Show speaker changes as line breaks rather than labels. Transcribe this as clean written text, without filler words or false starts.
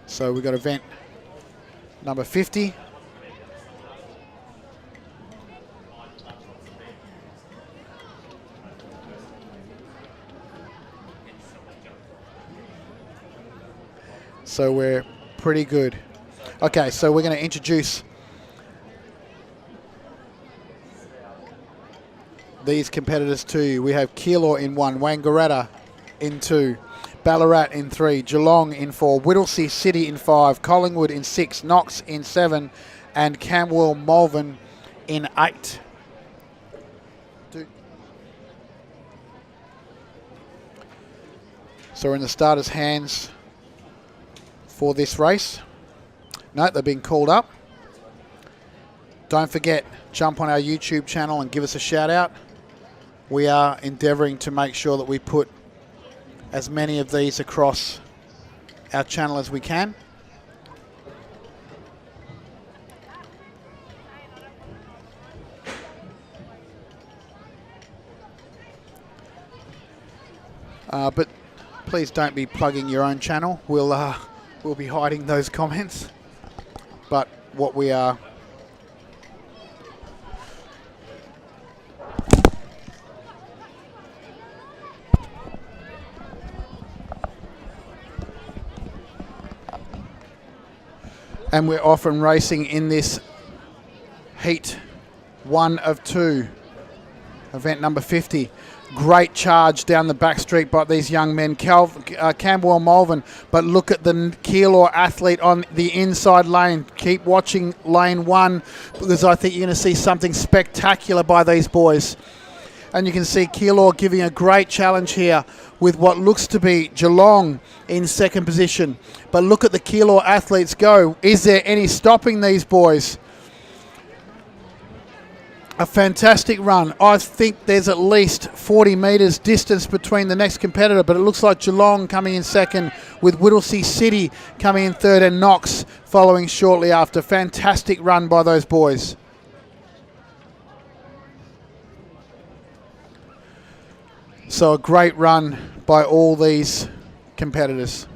So we've got event number 50. So we're pretty good. Okay, so we're going to introduce these competitors to you. We have Keilor in 1, Wangaratta in 2, Ballarat in 3, Geelong in 4, Whittlesea City in 5, Collingwood in 6, Knox in 7, and Camberwell Malvern in 8. So we're in the starters' hands for this race. No, they've been called up. Don't forget, jump on our YouTube channel and give us a shout out. We are endeavouring to make sure that we put as many of these across our channel as we can. But please don't be plugging your own channel. We'll be hiding those comments. But what we are and we're off and racing in this heat 1 of 2, event number 50. Great charge down the back street by these young men, Camberwell Malvern, but look at the Keilor athlete on the inside lane. Keep watching lane 1 because I think you're going to see something spectacular by these boys. And you can see Keilor giving a great challenge here with what looks to be Geelong in second position. But look at the Keilor athletes go. Is there any stopping these boys? A fantastic run. I think there's at least 40 metres distance between the next competitor, but it looks like Geelong coming in second with Whittlesea City coming in third and Knox following shortly after. Fantastic run by those boys. So a great run by all these competitors.